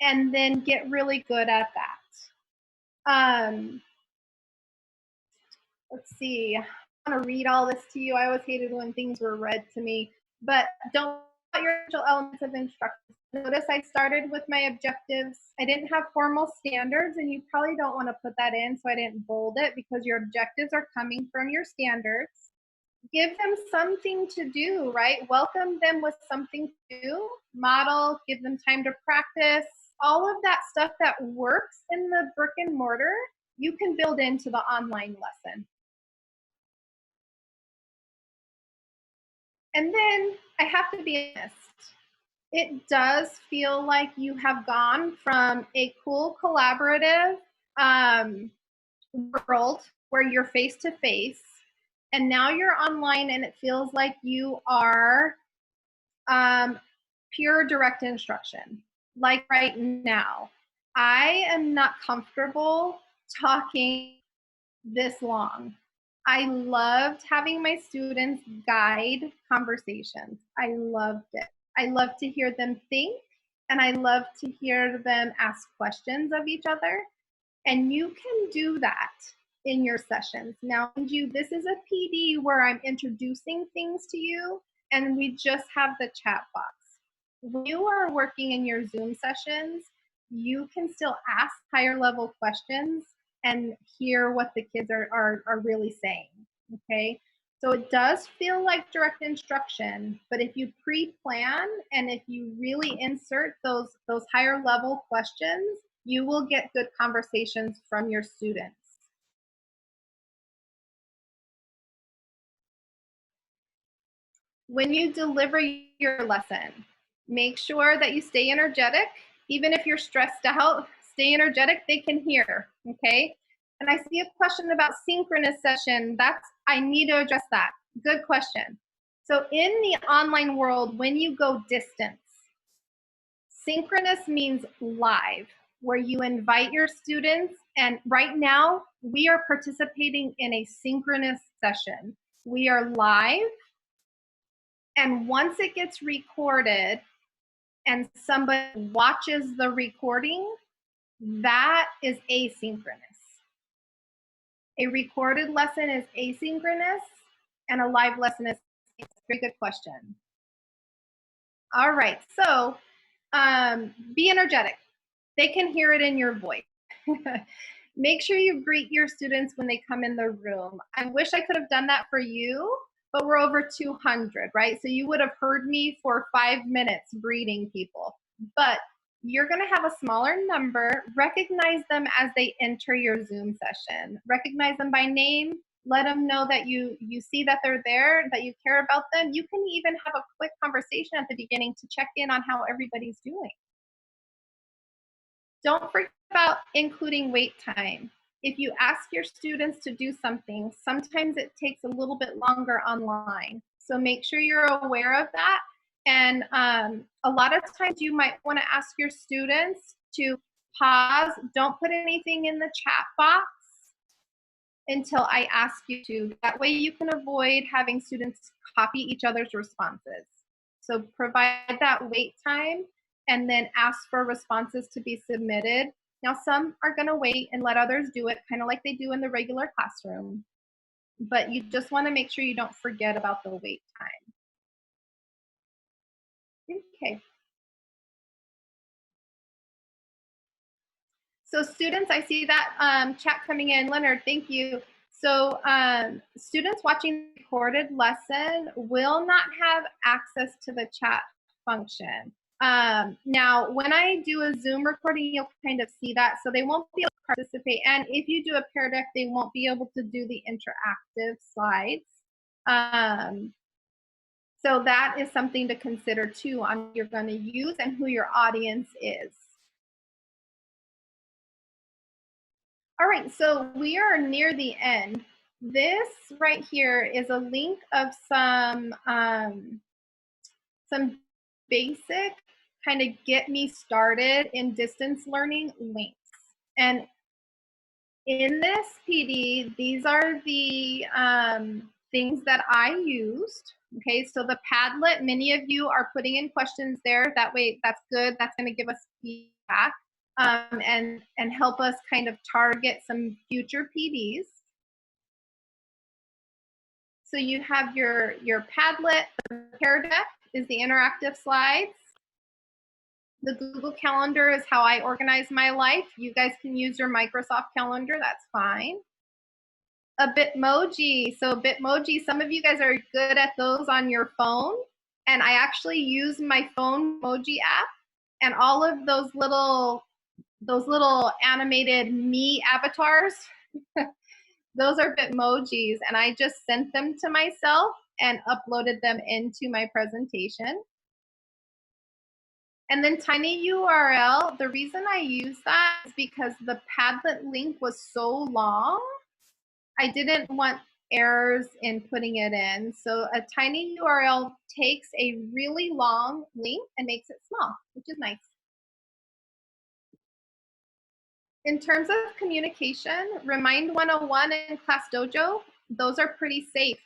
and then get really good at that. Let's see. I want to read all this to you. I always hated when things were read to me, but don't forget your essential elements of instruction. Notice I started with my objectives. I didn't have formal standards, and you probably don't want to put that in, so I didn't bold it because your objectives are coming from your standards. Give them something to do, right? Welcome them with something to do. Model, give them time to practice. All of that stuff that works in the brick and mortar, you can build into the online lesson. And then I have to be honest, it does feel like you have gone from a cool collaborative world where you're face to face, and now you're online and it feels like you are pure direct instruction. Like right now, I am not comfortable talking this long. I loved having my students guide conversations. I loved it. I love to hear them think, and I love to hear them ask questions of each other. And you can do that in your sessions. Now, this is a PD where I'm introducing things to you, and we just have the chat box. When you are working in your Zoom sessions, you can still ask higher level questions and hear what the kids are really saying, okay? So it does feel like direct instruction, but if you pre-plan and if you really insert those higher level questions, you will get good conversations from your students. When you deliver your lesson, make sure that you stay energetic. Even if you're stressed out, stay energetic, they can hear. Okay. And I see a question about synchronous session. I need to address that. Good question. So in the online world, when you go distance, synchronous means live, where you invite your students. And right now, we are participating in a synchronous session. We are live. And once it gets recorded and somebody watches the recording, that is asynchronous. A recorded lesson is asynchronous, and a live lesson is a very good question. All right, so be energetic. They can hear it in your voice. Make sure you greet your students when they come in the room. I wish I could have done that for you, but we're over 200, right? So you would have heard me for 5 minutes greeting people. But you're going to have a smaller number. Recognize them as they enter your Zoom session. Recognize them by name. Let them know that you see that they're there, that you care about them. You can even have a quick conversation at the beginning to check in on how everybody's doing. Don't forget about including wait time. If you ask your students to do something, sometimes it takes a little bit longer online. So make sure you're aware of that. And a lot of times you might want to ask your students to pause. Don't put anything in the chat box until I ask you to. That way you can avoid having students copy each other's responses. So provide that wait time and then ask for responses to be submitted. Now, some are going to wait and let others do it, kind of like they do in the regular classroom. But you just want to make sure you don't forget about the wait time. Okay. So students, I see that chat coming in. Leonard, thank you. So students watching the recorded lesson will not have access to the chat function. Now, when I do a Zoom recording, you'll kind of see that. So they won't be able to participate. And if you do a Pear Deck, they won't be able to do the interactive slides. So that is something to consider too on what you're going to use and who your audience is. All right, so we are near the end. This right here is a link of some basic kind of get me started in distance learning links. And in this PD, these are the things that I used. Okay, so the Padlet, many of you are putting in questions there. That way, that's good. That's going to give us feedback and help us kind of target some future PDs. So you have your Padlet. The Pear Deck is the interactive slides. The Google Calendar is how I organize my life. You guys can use your Microsoft Calendar. That's fine. A Bitmoji. So Bitmoji, some of you guys are good at those on your phone. And I actually use my phone emoji app, and all of those little animated me avatars, those are Bitmojis, and I just sent them to myself and uploaded them into my presentation. And then tinyURL, the reason I use that is because the Padlet link was so long, I didn't want errors in putting it in. So a tinyURL takes a really long link and makes it small, which is nice. In terms of communication, Remind 101 and ClassDojo, those are pretty safe.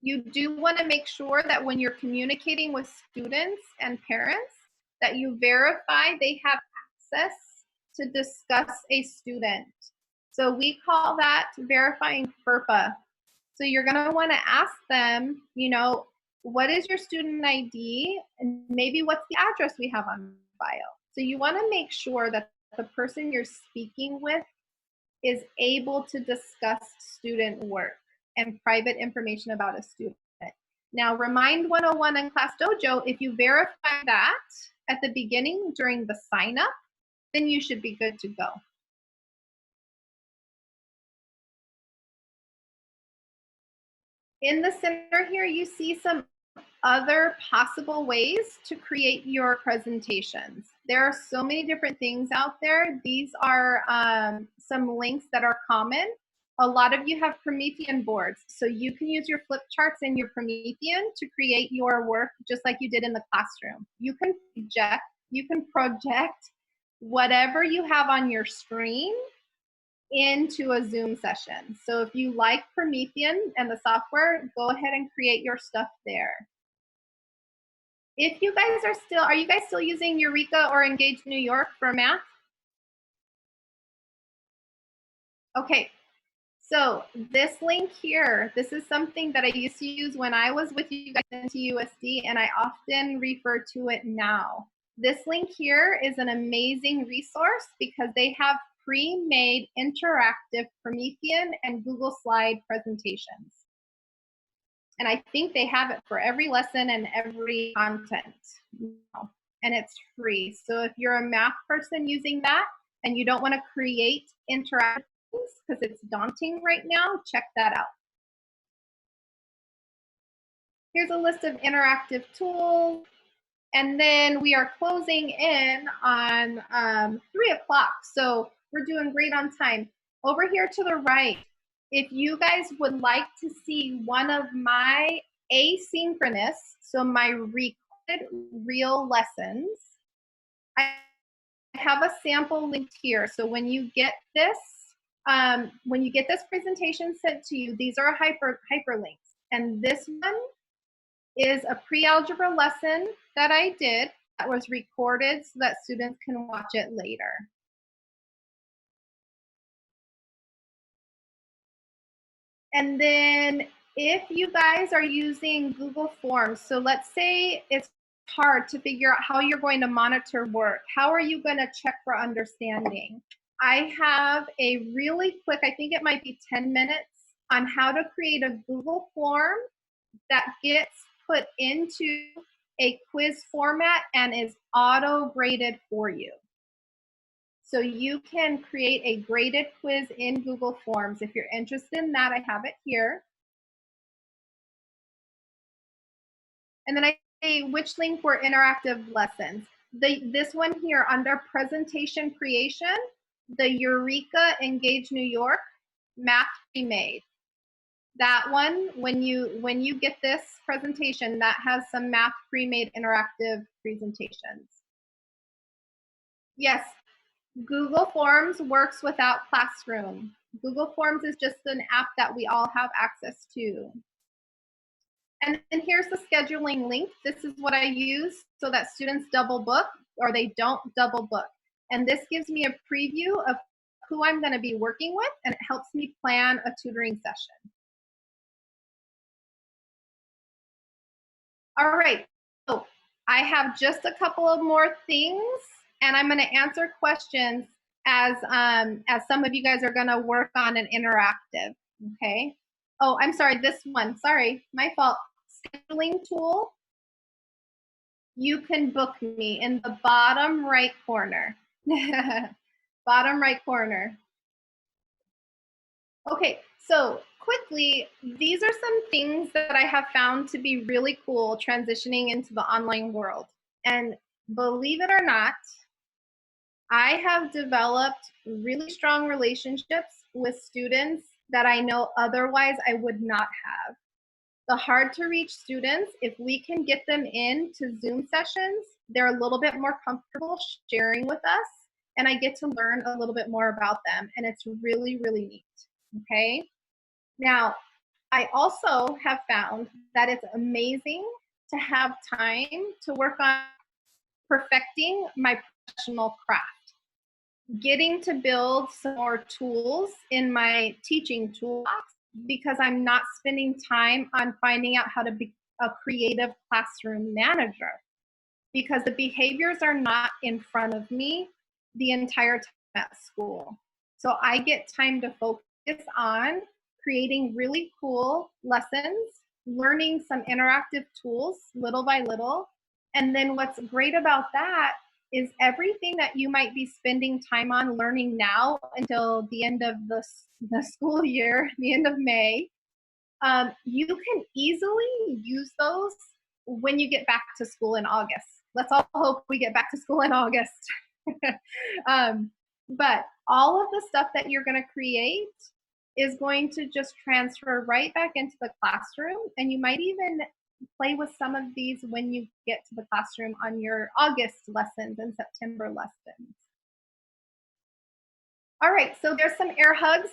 You do want to make sure that when you're communicating with students and parents, that you verify they have access to discuss a student. So we call that verifying FERPA. So you're going to want to ask them, you know, what is your student ID and maybe what's the address we have on file. So you want to make sure that the person you're speaking with is able to discuss student work and private information about a student. Now, Remind 101 and ClassDojo, if you verify that at the beginning during the sign up, then you should be good to go. In the center here, you see some other possible ways to create your presentations. There are so many different things out there. These are some links that are common. A lot of you have Promethean boards, so you can use your flip charts in your Promethean to create your work just like you did in the classroom. You can project whatever you have on your screen into a Zoom session. So if you like Promethean and the software, go ahead and create your stuff there. If you guys are you guys still using Eureka or Engage New York for math? Okay, so this link here, this is something that I used to use when I was with you guys in TUSD, and I often refer to it now. This link here is an amazing resource because they have pre-made interactive Promethean and Google Slide presentations. And I think they have it for every lesson and every content. And it's free. So if you're a math person using that and you don't want to create interactive because it's daunting right now, check that out. Here's a list of interactive tools. And then we are closing in on 3 o'clock. So we're doing great on time. Over here to the right, if you guys would like to see one of my asynchronous, so my recorded real lessons, I have a sample linked here. So when you get this presentation sent to you, these are hyperlinks. And this one is a pre-algebra lesson that I did that was recorded so that students can watch it later. And then if you guys are using Google Forms, so let's say it's hard to figure out how you're going to monitor work. How are you going to check for understanding? I have a really quick, I think it might be 10 minutes, on how to create a Google form that gets put into a quiz format and is auto-graded for you. So you can create a graded quiz in Google Forms. If you're interested in that, I have it here. And then I say which link for interactive lessons. This one here under presentation creation, the Eureka Engage New York Math Pre-Made. That one, when you get this presentation, that has some math pre-made interactive presentations. Yes, Google Forms works without Classroom. Google Forms is just an app that we all have access to. And then here's the scheduling link. This is what I use so that students double book or they don't double book. And this gives me a preview of who I'm going to be working with, and it helps me plan a tutoring session. All right, so I have just a couple of more things, and I'm going to answer questions as some of you guys are going to work on an interactive, okay? Oh, I'm sorry, this one, sorry, my fault. Scheduling tool, you can book me in the bottom right corner. Bottom right corner. Okay, so quickly, these are some things that I have found to be really cool transitioning into the online world. And believe it or not, I have developed really strong relationships with students that I know otherwise I would not have. The hard to reach students, if we can get them into Zoom sessions, they're a little bit more comfortable sharing with us, and I get to learn a little bit more about them, and it's really, really neat, okay? Now, I also have found that it's amazing to have time to work on perfecting my professional craft. Getting to build some more tools in my teaching toolbox because I'm not spending time on finding out how to be a creative classroom manager because the behaviors are not in front of me the entire time at school. So I get time to focus on creating really cool lessons, learning some interactive tools little by little. And then what's great about that is everything that you might be spending time on learning now until the end of the school year, the end of May, you can easily use those when you get back to school in August. Let's all hope we get back to school in August. But all of the stuff that you're going to create is going to just transfer right back into the classroom, and you might even play with some of these when you get to the classroom on your August lessons and September lessons. All right, so there's some air hugs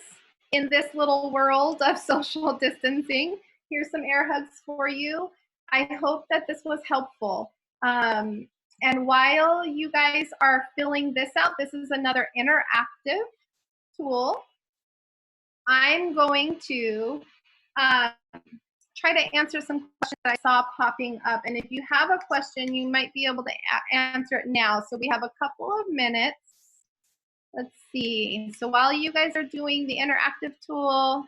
in this little world of social distancing. Here's some air hugs for you. I hope that this was helpful. And while you guys are filling this out, this is another interactive tool. I'm going to try to answer some questions that I saw popping up. And if you have a question, you might be able to answer it now. So we have a couple of minutes. Let's see. So while you guys are doing the interactive tool,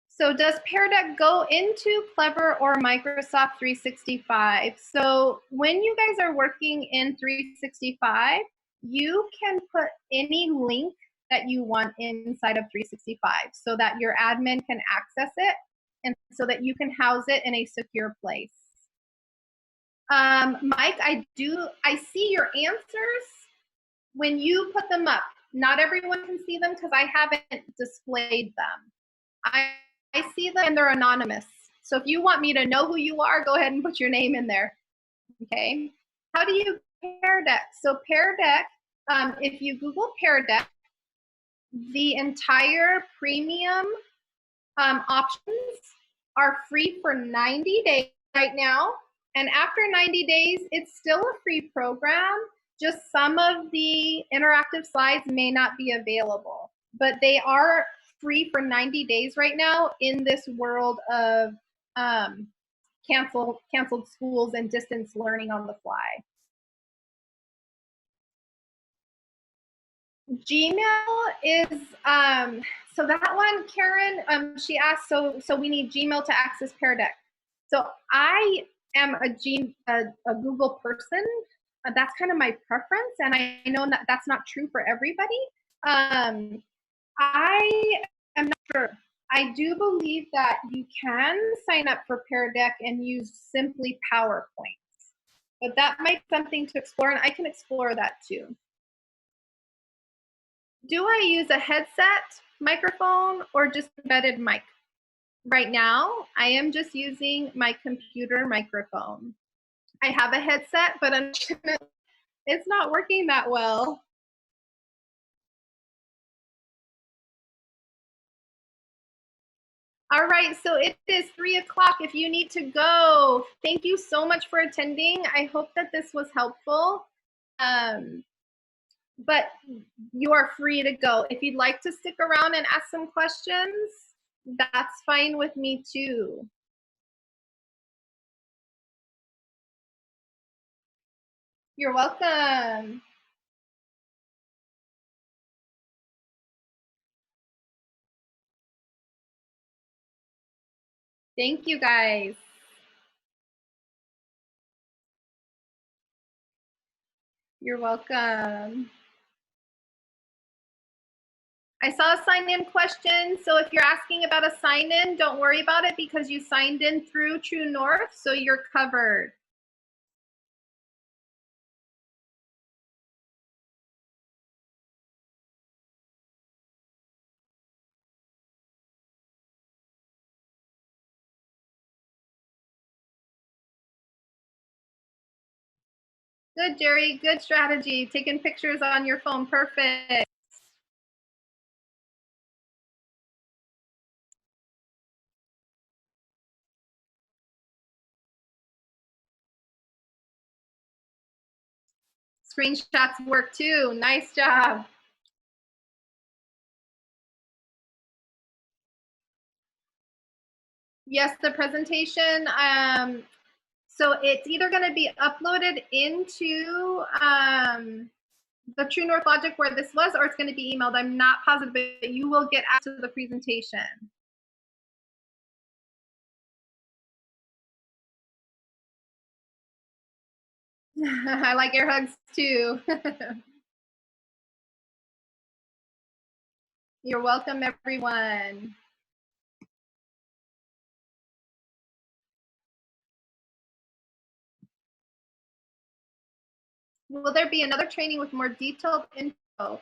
so does Pear Deck go into Clever or Microsoft 365? So when you guys are working in 365, you can put any link that you want inside of 365 so that your admin can access it and so that you can house it in a secure place. Mike, I see your answers when you put them up. Not everyone can see them because I haven't displayed them. I see them and they're anonymous. So if you want me to know who you are, go ahead and put your name in there. Okay. How do you Pear Deck? So Pear Deck, if you Google Pear Deck, the entire premium options are free for 90 days right now. And after 90 days, it's still a free program. Just some of the interactive slides may not be available, but they are free for 90 days right now in this world of canceled schools and distance learning on the fly. Gmail is, so that one, Karen, she asked, so we need Gmail to access Pear Deck. So I am a Google person. That's kind of my preference, and I know that that's not true for everybody. I am not sure. I do believe that you can sign up for Pear Deck and use simply PowerPoint, but that might be something to explore, and I can explore that too. Do I use a headset, microphone, or just embedded mic? Right now, I am just using my computer microphone. I have a headset, but it's not working that well. All right, so it is 3 o'clock. If you need to go, thank you so much for attending. I hope that this was helpful. But you are free to go. If you'd like to stick around and ask some questions, that's fine with me too. You're welcome. Thank you guys. You're welcome. I saw a sign-in question. So if you're asking about a sign-in, don't worry about it because you signed in through True North, so you're covered. Good, Jerry. Good strategy. Taking pictures on your phone. Perfect. Screenshots work too. Nice job. Yes, the presentation. So it's either going to be uploaded into the True North Logic where this was, or it's going to be emailed. I'm not positive, but you will get access to the presentation. I like air hugs too. You're welcome, everyone. Will there be another training with more detailed info?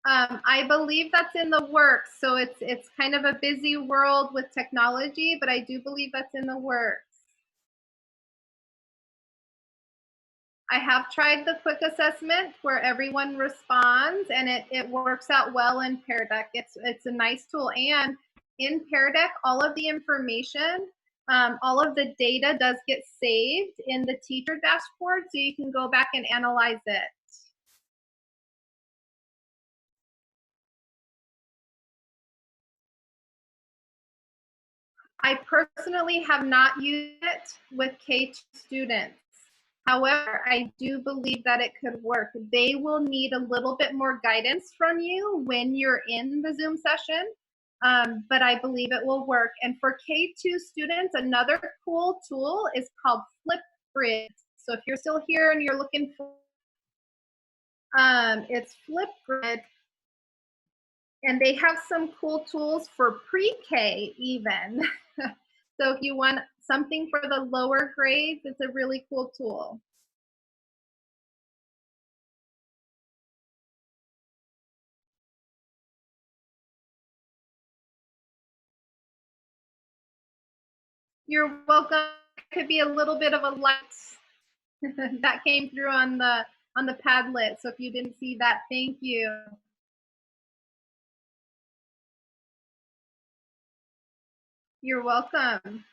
I believe that's in the works. So it's kind of a busy world with technology, but I do believe that's in the works. I have tried the quick assessment where everyone responds and it works out well in Pear Deck. It's a nice tool. And in Pear Deck, all of the information, all of the data does get saved in the teacher dashboard so you can go back and analyze it. I personally have not used it with K2 students. However, I do believe that it could work. They will need a little bit more guidance from you when you're in the Zoom session, but I believe it will work. And for K2 students, another cool tool is called Flipgrid. So if you're still here and you're looking for, it's Flipgrid, and they have some cool tools for pre-K even. So if you want something for the lower grades, it's a really cool tool. You're welcome. It could be a little bit of a light that came through on the Padlet. So if you didn't see that, thank you. You're welcome.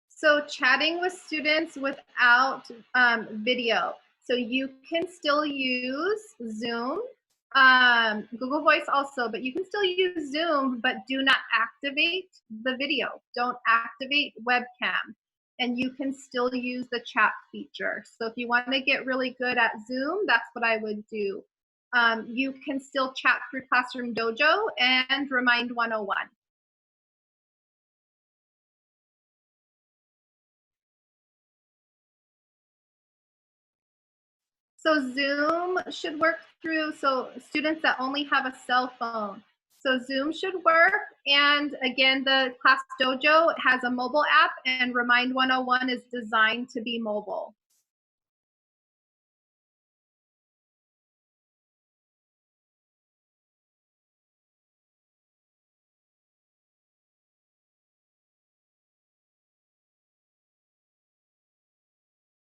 So chatting with students without video. So you can still use Zoom, Google Voice also, but you can still use Zoom, but do not activate the video. Don't activate webcam. And you can still use the chat feature. So if you want to get really good at Zoom, that's what I would do. You can still chat through Classroom Dojo and Remind 101. So Zoom should work through, so students that only have a cell phone. So Zoom should work. And again, the Class Dojo has a mobile app and Remind 101 is designed to be mobile.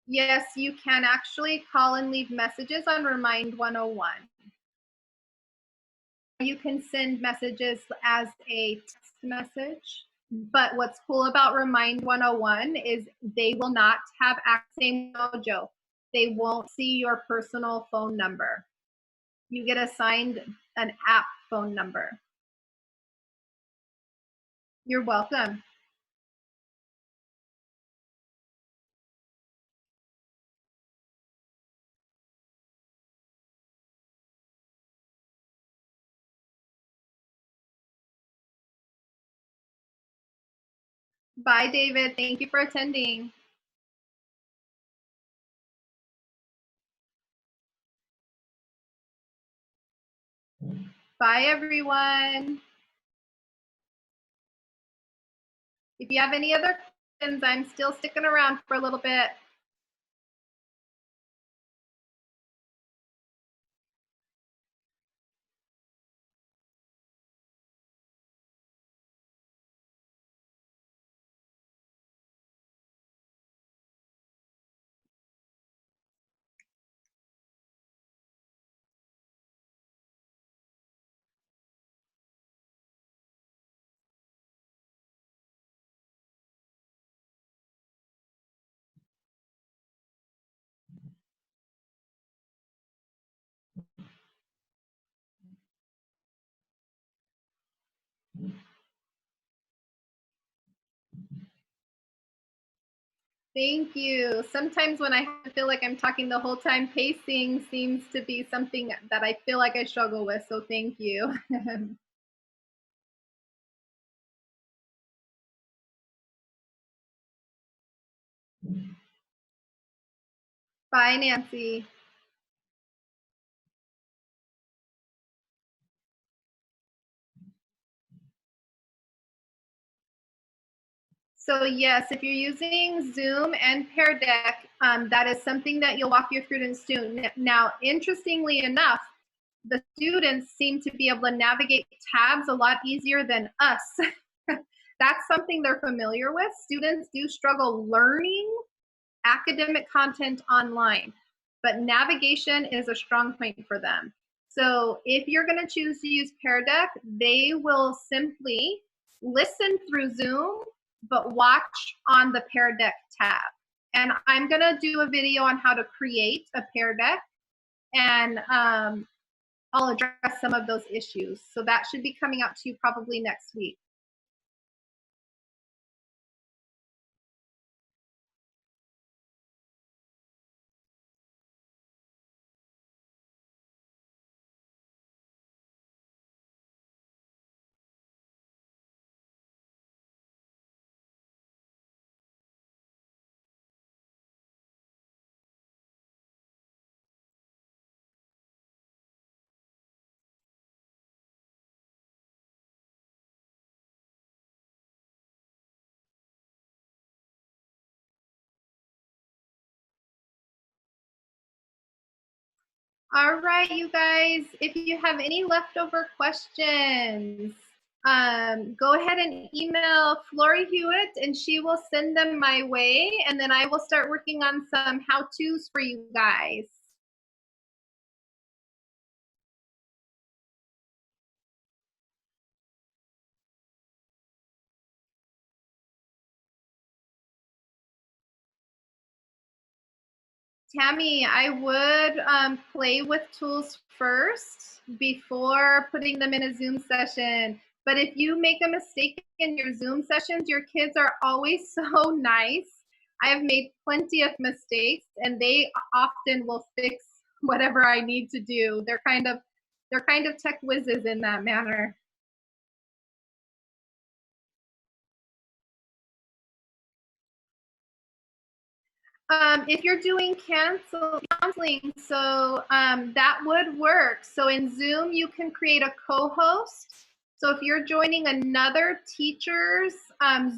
Yes, you can actually call and leave messages on Remind 101. You can send messages as a text message. But what's cool about Remind 101 is they will not have access to Dojo. They won't see your personal phone number. You get assigned an app phone number. You're welcome. Bye, David. Thank you for attending. Bye, everyone. If you have any other questions, I'm still sticking around for a little bit. Thank you. Sometimes when I feel like I'm talking the whole time, pacing seems to be something that I feel like I struggle with. So thank you. Bye, Nancy. So yes, if you're using Zoom and Pear Deck, that is something that you'll walk your students through. Now, interestingly enough, the students seem to be able to navigate tabs a lot easier than us. That's something they're familiar with. Students do struggle learning academic content online, but navigation is a strong point for them. So if you're going to choose to use Pear Deck, they will simply listen through Zoom, but watch on the Pear Deck tab. And I'm going to do a video on how to create a Pear Deck, and I'll address some of those issues. So that should be coming out to you probably next week. All right, you guys, if you have any leftover questions, go ahead and email Flory Hewitt and she will send them my way, and then I will start working on some how-tos for you guys. Tammy, I would play with tools first before putting them in a Zoom session. But if you make a mistake in your Zoom sessions, your kids are always so nice. I have made plenty of mistakes and they often will fix whatever I need to do. They're kind of tech whizzes in that manner. If you're doing counseling, so that would work. So in Zoom, you can create a co-host. So if you're joining another teacher's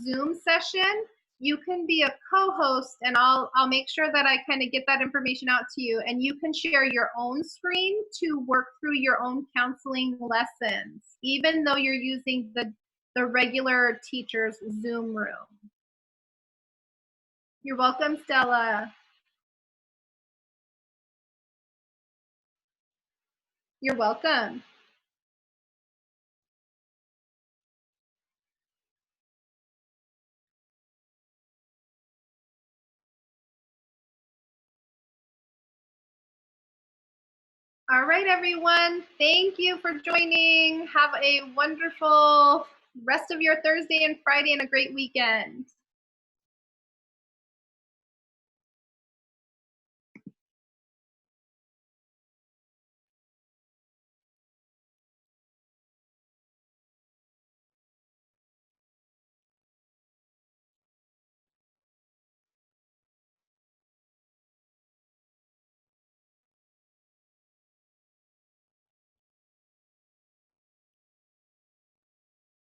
Zoom session, you can be a co-host, and I'll make sure that I kind of get that information out to you, and you can share your own screen to work through your own counseling lessons, even though you're using the regular teacher's Zoom room. You're welcome, Stella. You're welcome. All right, everyone. Thank you for joining. Have a wonderful rest of your Thursday and Friday and a great weekend.